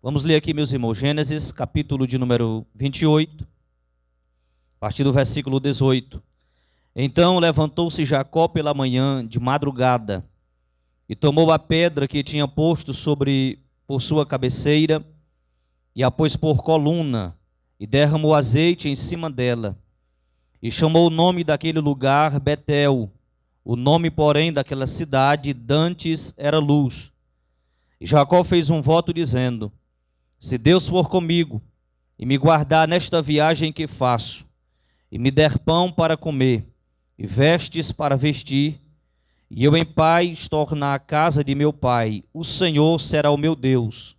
Vamos ler aqui, meus irmãos, Gênesis, capítulo de número 28, a partir do versículo 18. Então levantou-se Jacó pela manhã, de madrugada, e tomou a pedra que tinha posto por sua cabeceira, e a pôs por coluna, e derramou azeite em cima dela, e chamou o nome daquele lugar Betel. O nome, porém, daquela cidade dantes era Luz. E Jacó fez um voto dizendo: se Deus for comigo e me guardar nesta viagem que faço, e me der pão para comer e vestes para vestir, e eu em paz tornar à casa de meu pai, o Senhor será o meu Deus.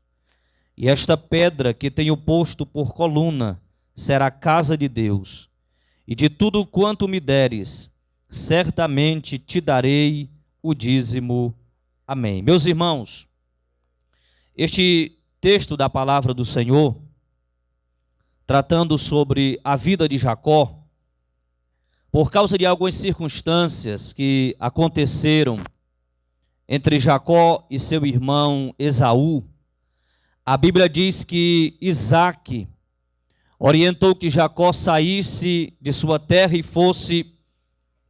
E esta pedra que tenho posto por coluna será a casa de Deus. E de tudo quanto me deres, certamente te darei o dízimo. Amém. Meus irmãos, este texto da palavra do Senhor, tratando sobre a vida de Jacó, por causa de algumas circunstâncias que aconteceram entre Jacó e seu irmão Esaú, a Bíblia diz que Isaque orientou que Jacó saísse de sua terra e fosse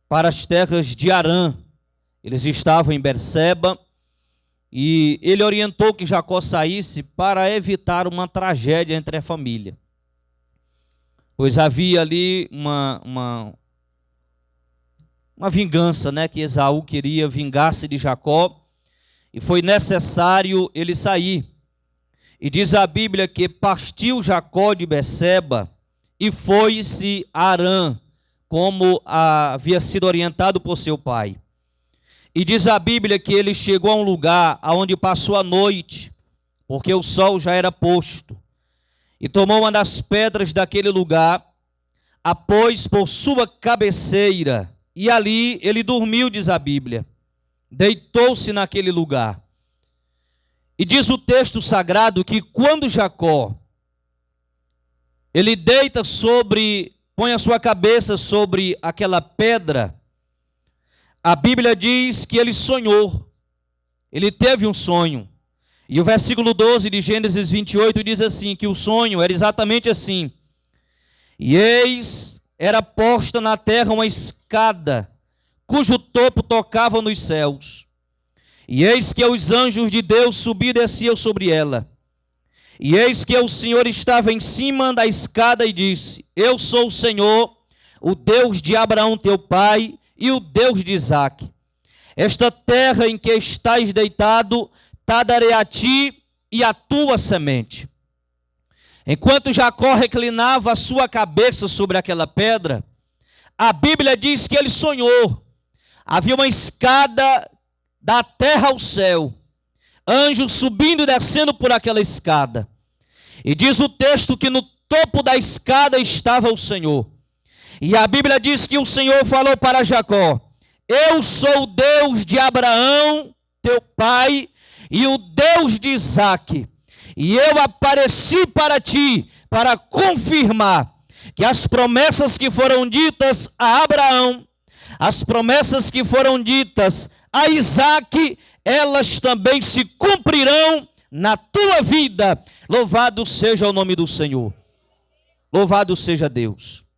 para as terras de Harã. Eles estavam em Berseba e ele orientou que Jacó saísse para evitar uma tragédia entre a família, pois havia ali uma vingança, que Esaú queria vingar-se de Jacó, e foi necessário ele sair. E diz a Bíblia que partiu Jacó de Berseba e foi-se a Harã, como havia sido orientado por seu pai. E diz a Bíblia que ele chegou a um lugar onde passou a noite, porque o sol já era posto, e tomou uma das pedras daquele lugar, a pôs por sua cabeceira, e ali ele dormiu, diz a Bíblia, deitou-se naquele lugar. E diz o texto sagrado que quando Jacó, ele põe a sua cabeça sobre aquela pedra, a Bíblia diz que ele sonhou, ele teve um sonho. E o versículo 12 de Gênesis 28 diz assim, que o sonho era exatamente assim: e eis, era posta na terra uma escada, cujo topo tocava nos céus. E eis que os anjos de Deus subiam e desciam sobre ela. E eis que o Senhor estava em cima da escada e disse: eu sou o Senhor, o Deus de Abraão teu pai, e o Deus de Isaque. Esta terra em que estás deitado, te darei a ti e a tua semente. Enquanto Jacó reclinava a sua cabeça sobre aquela pedra, a Bíblia diz que ele sonhou. Havia uma escada da terra ao céu, anjos subindo e descendo por aquela escada. E diz o texto que no topo da escada estava o Senhor. E a Bíblia diz que o Senhor falou para Jacó: eu sou o Deus de Abraão, teu pai, e o Deus de Isaque. E eu apareci para ti, para confirmar que as promessas que foram ditas a Abraão, as promessas que foram ditas a Isaque, elas também se cumprirão na tua vida. Louvado seja o nome do Senhor. Louvado seja Deus.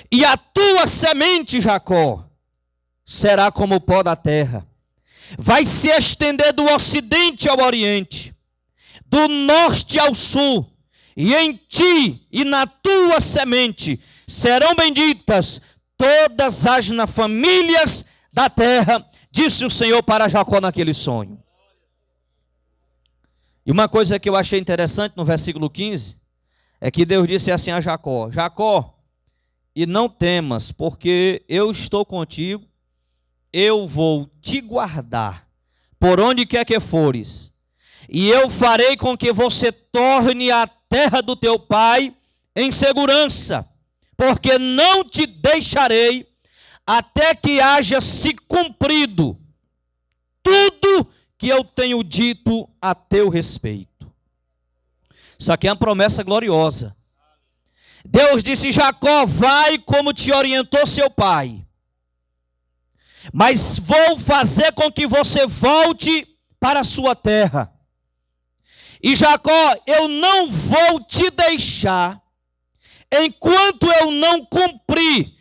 E a tua semente, Jacó, será como o pó da terra. Vai se estender do ocidente ao oriente, do norte ao sul, e em ti e na tua semente serão benditas todas as famílias da terra, disse o Senhor para Jacó naquele sonho. E uma coisa que eu achei interessante no versículo 15, é que Deus disse assim a Jacó: Jacó, e não temas, porque eu estou contigo, eu vou te guardar por onde quer que fores, e eu farei com que você torne a terra do teu pai em segurança, porque não te deixarei até que haja se cumprido tudo que eu tenho dito a teu respeito. Isso aqui é uma promessa gloriosa. Deus disse: Jacó, vai como te orientou seu pai, mas vou fazer com que você volte para a sua terra. E Jacó, eu não vou te deixar enquanto eu não cumprir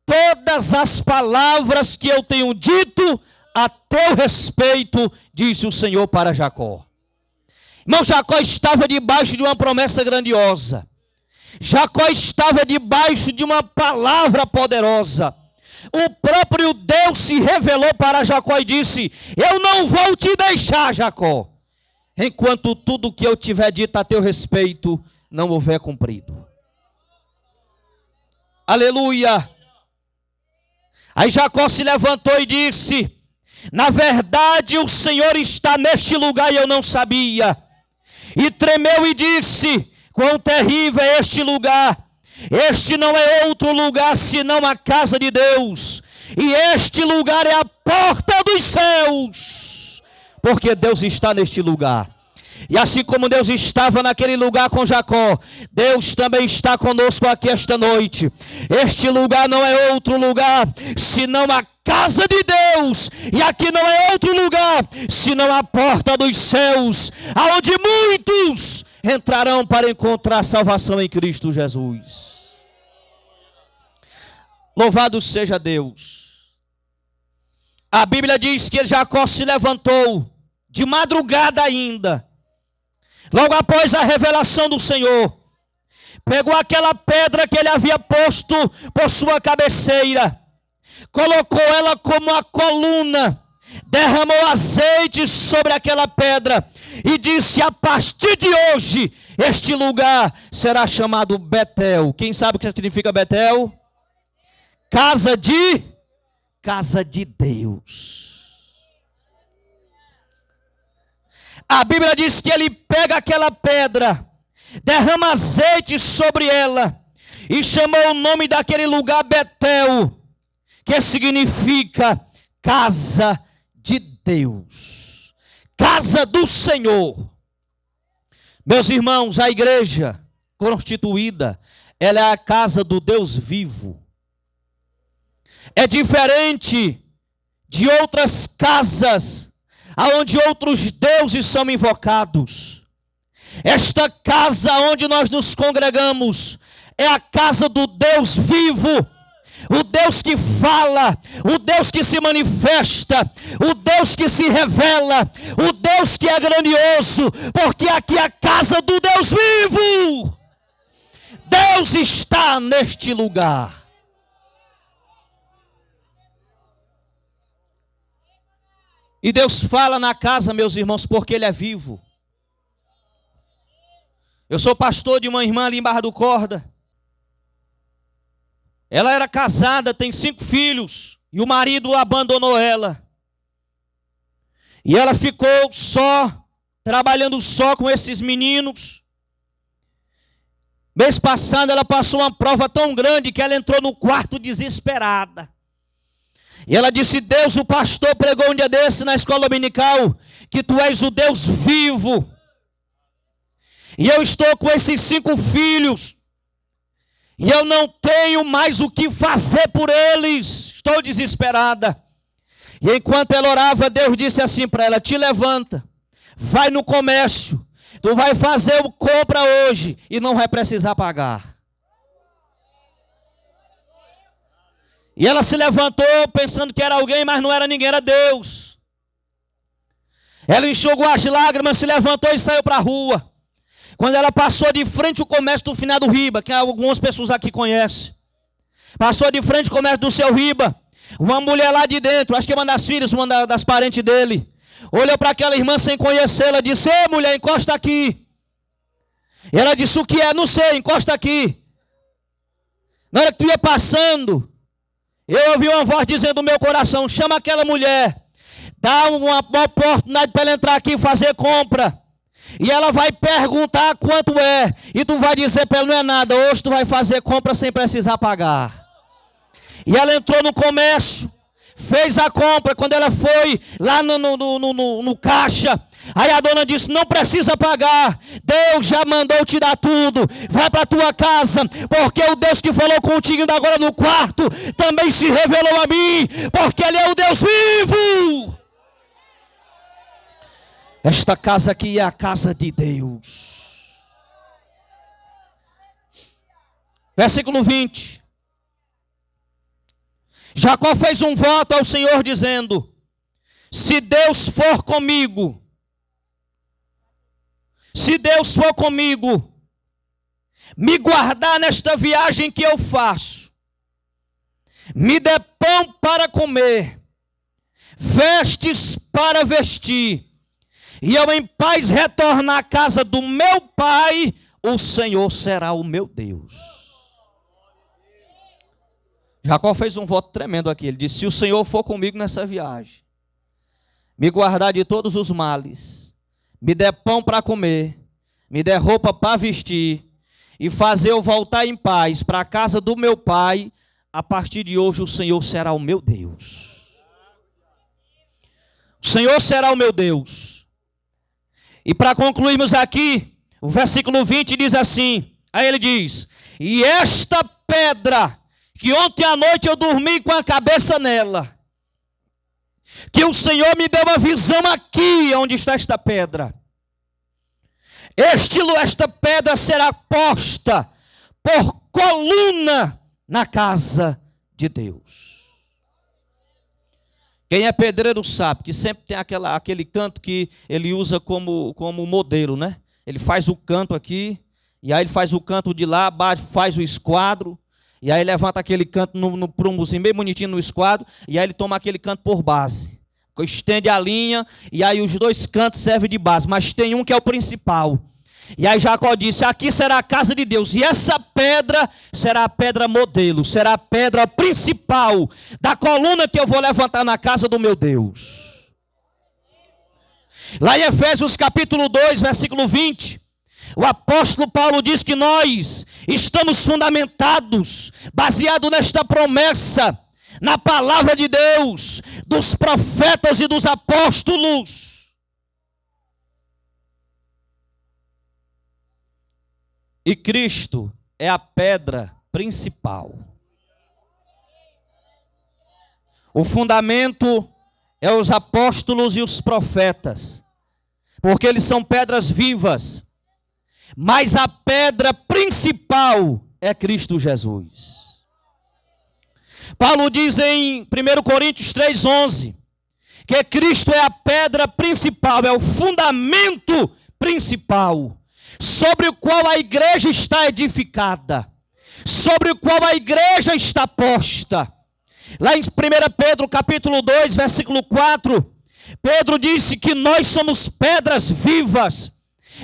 todas as palavras que eu tenho dito a teu respeito, disse o Senhor para Jacó. Irmão, Jacó estava debaixo de uma promessa grandiosa. Jacó estava debaixo de uma palavra poderosa. O próprio Deus se revelou para Jacó e disse: eu não vou te deixar, Jacó, enquanto tudo que eu tiver dito a teu respeito não houver cumprido. Aleluia. Aí Jacó se levantou e disse: na verdade o Senhor está neste lugar e eu não sabia. E tremeu e disse: quão terrível é este lugar! Este não é outro lugar senão a casa de Deus, e este lugar é a porta dos céus, porque Deus está neste lugar. E assim como Deus estava naquele lugar com Jacó, Deus também está conosco aqui esta noite. Este lugar não é outro lugar senão a casa de Deus, e aqui não é outro lugar senão a porta dos céus, aonde muitos entrarão para encontrar salvação em Cristo Jesus. Louvado seja Deus. A Bíblia diz que Jacó se levantou de madrugada ainda, logo após a revelação do Senhor, pegou aquela pedra que ele havia posto por sua cabeceira, colocou ela como a coluna, derramou azeite sobre aquela pedra e disse: a partir de hoje este lugar será chamado Betel. Quem sabe o que significa Betel? Casa de Deus. A Bíblia diz que ele pega aquela pedra, derrama azeite sobre ela e chamou o nome daquele lugar Betel, que significa casa de Deus, casa do Senhor. Meus irmãos, a igreja constituída, ela é a casa do Deus vivo. É diferente de outras casas aonde outros deuses são invocados. Esta casa onde nós nos congregamos é a casa do Deus vivo, o Deus que fala, o Deus que se manifesta, o Deus que se revela, o Deus que é grandioso, porque aqui é a casa do Deus vivo. Deus está neste lugar. E Deus fala na casa, meus irmãos, porque Ele é vivo. Eu sou pastor de uma irmã ali em Barra do Corda. Ela era casada, tem 5 filhos, e o marido abandonou ela. E ela ficou só, trabalhando só com esses meninos. Mês passado ela passou uma prova tão grande que ela entrou no quarto desesperada. E ela disse: Deus, o pastor pregou um dia desse na escola dominical que tu és o Deus vivo. E eu estou com esses 5 filhos. E eu não tenho mais o que fazer por eles. Estou desesperada. E enquanto ela orava, Deus disse assim para ela: te levanta, vai no comércio. Tu vai fazer o compra hoje e não vai precisar pagar. E ela se levantou pensando que era alguém, mas não era ninguém, era Deus. Ela enxugou as lágrimas, se levantou e saiu para a rua. Quando ela passou de frente ao comércio do Finado Riba, que algumas pessoas aqui conhecem, passou de frente ao comércio do seu Riba, uma mulher lá de dentro, acho que é uma das filhas, uma das parentes dele, olhou para aquela irmã sem conhecê-la, disse: ei, mulher, encosta aqui. E ela disse: o que é? Não sei, encosta aqui. Na hora que tu ia passando, eu ouvi uma voz dizendo no meu coração: chama aquela mulher, dá uma oportunidade para ela entrar aqui e fazer compra. E ela vai perguntar quanto é, e tu vai dizer para ela: não é nada, hoje tu vai fazer compra sem precisar pagar. E ela entrou no comércio, fez a compra. Quando ela foi lá no caixa, aí a dona disse: não precisa pagar, Deus já mandou te dar tudo, vai para tua casa, porque o Deus que falou contigo ainda agora no quarto, também se revelou a mim, porque Ele é o Deus vivo. Esta casa aqui é a casa de Deus. Versículo 20. Jacó fez um voto ao Senhor dizendo: se Deus for comigo, me guardar nesta viagem que eu faço, me dê pão para comer, vestes para vestir, e eu em paz retornar à casa do meu pai, o Senhor será o meu Deus. Jacó fez um voto tremendo aqui. Ele disse: se o Senhor for comigo nessa viagem, me guardar de todos os males, me der pão para comer, me der roupa para vestir, e fazer eu voltar em paz para a casa do meu pai, a partir de hoje o Senhor será o meu Deus. O Senhor será o meu Deus. E para concluirmos aqui, o versículo 20 diz assim, aí ele diz: e esta pedra, que ontem à noite eu dormi com a cabeça nela, que o Senhor me deu uma visão aqui, onde está esta pedra. Esta pedra será posta por coluna na casa de Deus. Quem é pedreiro sabe que sempre tem aquele canto que ele usa como modelo, né? Ele faz o canto aqui, e aí ele faz o canto de lá, faz o esquadro, e aí levanta aquele canto no prumozinho bem bonitinho no esquadro, e aí ele toma aquele canto por base. Estende a linha, e aí os dois cantos servem de base, mas tem um que é o principal. E aí Jacó disse: aqui será a casa de Deus, e essa pedra será a pedra modelo, será a pedra principal da coluna que eu vou levantar na casa do meu Deus. Lá em Efésios capítulo 2, versículo 20, o apóstolo Paulo diz que nós estamos fundamentados, baseado nesta promessa, na palavra de Deus, dos profetas e dos apóstolos. E Cristo é a pedra principal. O fundamento é os apóstolos e os profetas, porque eles são pedras vivas, mas a pedra principal é Cristo Jesus. Paulo diz em 1 Coríntios 3,11, que Cristo é a pedra principal, é o fundamento principal, sobre o qual a igreja está edificada, sobre o qual a igreja está posta. Lá em 1 Pedro capítulo 2, versículo 4, Pedro disse que nós somos pedras vivas,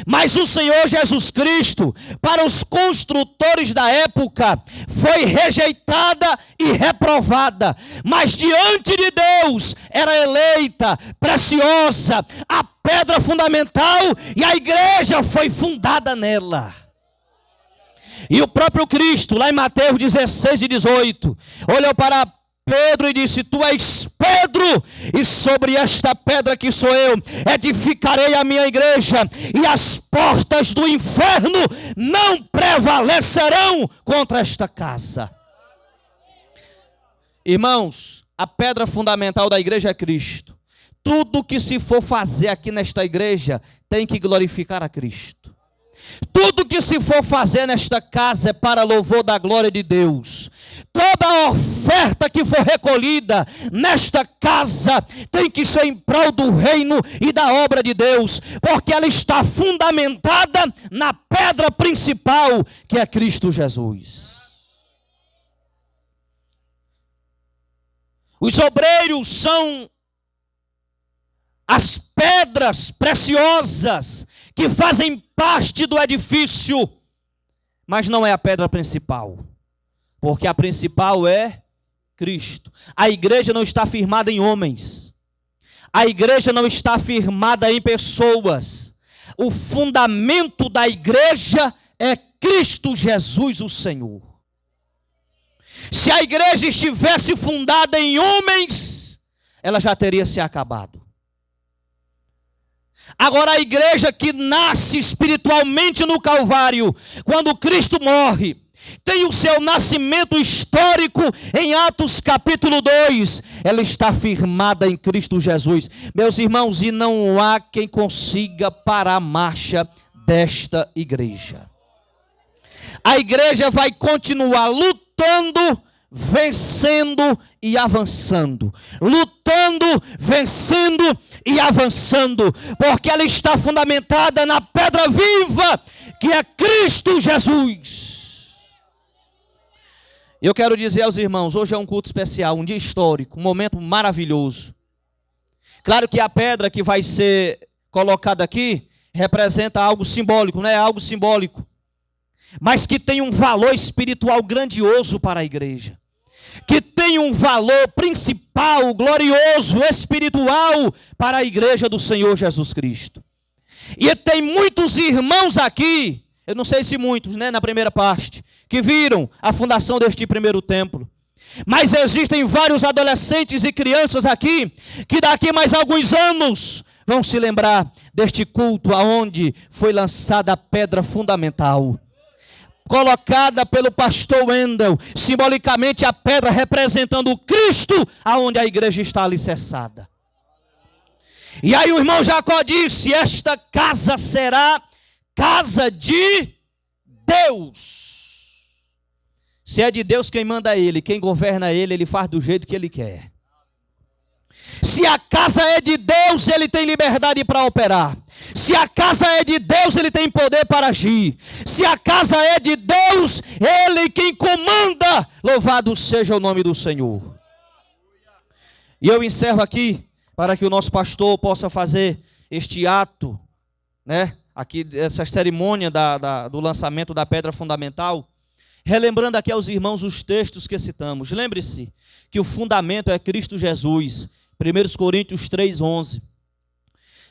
mas o Senhor Jesus Cristo, para os construtores da época, foi rejeitada e reprovada, mas diante de Deus era eleita, preciosa, a pedra fundamental, e a igreja foi fundada nela. E o próprio Cristo, lá em Mateus 16 e 18, olhou para Pedro e disse: tu és Pedro, e sobre esta pedra que sou eu, edificarei a minha igreja, e as portas do inferno não prevalecerão contra esta casa. Irmãos, a pedra fundamental da igreja é Cristo. Tudo que se for fazer aqui nesta igreja tem que glorificar a Cristo. Tudo que se for fazer nesta casa é para louvor da glória de Deus. Toda a oferta que for recolhida nesta casa tem que ser em prol do reino e da obra de Deus, porque ela está fundamentada na pedra principal, que é Cristo Jesus. Os obreiros são as pedras preciosas que fazem parte do edifício, mas não é a pedra principal, porque a principal é Cristo. A igreja não está firmada em homens, a igreja não está firmada em pessoas. O fundamento da igreja é Cristo Jesus, o Senhor. Se a igreja estivesse fundada em homens, ela já teria se acabado. Agora, a igreja que nasce espiritualmente no Calvário, quando Cristo morre, tem o seu nascimento histórico em Atos capítulo 2. Ela está firmada em Cristo Jesus. Meus irmãos, e não há quem consiga parar a marcha desta igreja. A igreja vai continuar lutando, vencendo e avançando. Lutando, vencendo e avançando. Porque ela está fundamentada na pedra viva, que é Cristo Jesus. Eu quero dizer aos irmãos, hoje é um culto especial, um dia histórico, um momento maravilhoso. Claro que a pedra que vai ser colocada aqui representa algo simbólico, não é algo simbólico, mas que tem um valor espiritual grandioso para a igreja, que tem um valor principal, glorioso, espiritual para a igreja do Senhor Jesus Cristo. E tem muitos irmãos aqui, eu não sei se muitos, né, na primeira parte, que viram a fundação deste primeiro templo. Mas existem vários adolescentes e crianças aqui, que daqui mais alguns anos vão se lembrar deste culto aonde foi lançada a pedra fundamental, colocada pelo pastor Wendel, simbolicamente a pedra representando o Cristo, aonde a igreja está alicerçada. E aí o irmão Jacó disse: esta casa será casa de Deus. Se é de Deus, quem manda é Ele, quem governa Ele, Ele faz do jeito que Ele quer. Se a casa é de Deus, Ele tem liberdade para operar. Se a casa é de Deus, Ele tem poder para agir. Se a casa é de Deus, Ele quem comanda. Louvado seja o nome do Senhor. E eu encerro aqui, para que o nosso pastor possa fazer este ato, né? Aqui, essa cerimônia do lançamento da pedra fundamental. Relembrando aqui aos irmãos os textos que citamos. Lembre-se que o fundamento é Cristo Jesus. 1 Coríntios 3:11.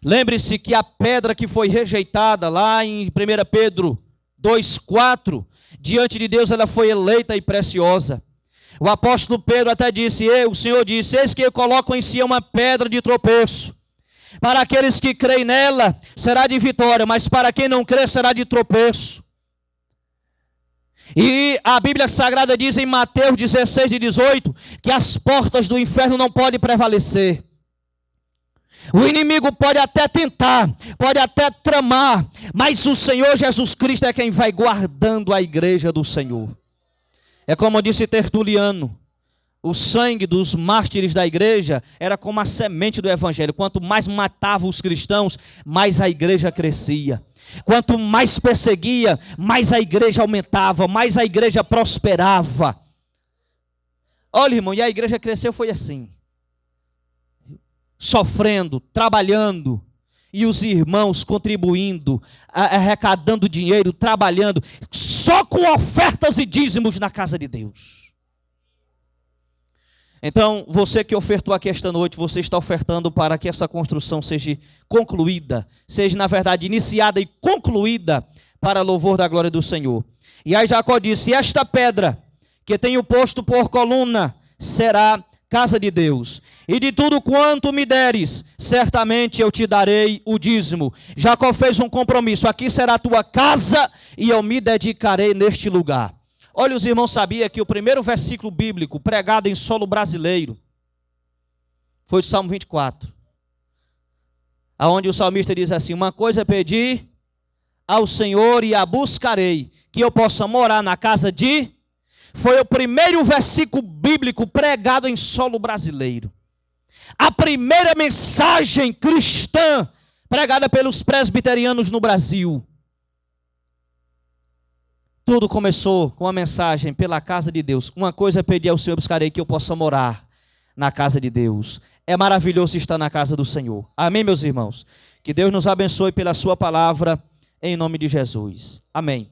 Lembre-se que a pedra que foi rejeitada lá em 1 Pedro 2:4, diante de Deus ela foi eleita e preciosa. O apóstolo Pedro até disse, o Senhor disse: eis que eu coloco em si uma pedra de tropeço. Para aqueles que creem nela será de vitória, mas para quem não crê será de tropeço. E a Bíblia Sagrada diz em Mateus 16:18 que as portas do inferno não podem prevalecer. O inimigo pode até tentar, pode até tramar, mas o Senhor Jesus Cristo é quem vai guardando a igreja do Senhor. É como disse Tertuliano, o sangue dos mártires da igreja era como a semente do evangelho. Quanto mais matava os cristãos, mais a igreja crescia. Quanto mais perseguia, mais a igreja aumentava, mais a igreja prosperava. Olha, irmão, e a igreja cresceu foi assim. Sofrendo, trabalhando, e os irmãos contribuindo, arrecadando dinheiro, trabalhando, só com ofertas e dízimos na casa de Deus. Então, você que ofertou aqui esta noite, você está ofertando para que essa construção seja concluída, seja, na verdade, iniciada e concluída para louvor da glória do Senhor. E aí Jacó disse: esta pedra que tenho posto por coluna será casa de Deus. E de tudo quanto me deres, certamente eu te darei o dízimo. Jacó fez um compromisso: aqui será a tua casa e eu me dedicarei neste lugar. Olha, os irmãos sabiam que o primeiro versículo bíblico pregado em solo brasileiro foi o Salmo 24. Aonde o salmista diz assim: uma coisa pedi ao Senhor e a buscarei, que eu possa morar na casa de... Foi o primeiro versículo bíblico pregado em solo brasileiro. A primeira mensagem cristã pregada pelos presbiterianos no Brasil. Tudo começou com a mensagem pela casa de Deus. Uma coisa pedi ao Senhor, buscarei, que eu possa morar na casa de Deus. É maravilhoso estar na casa do Senhor. Amém, meus irmãos? Que Deus nos abençoe pela sua palavra, em nome de Jesus. Amém.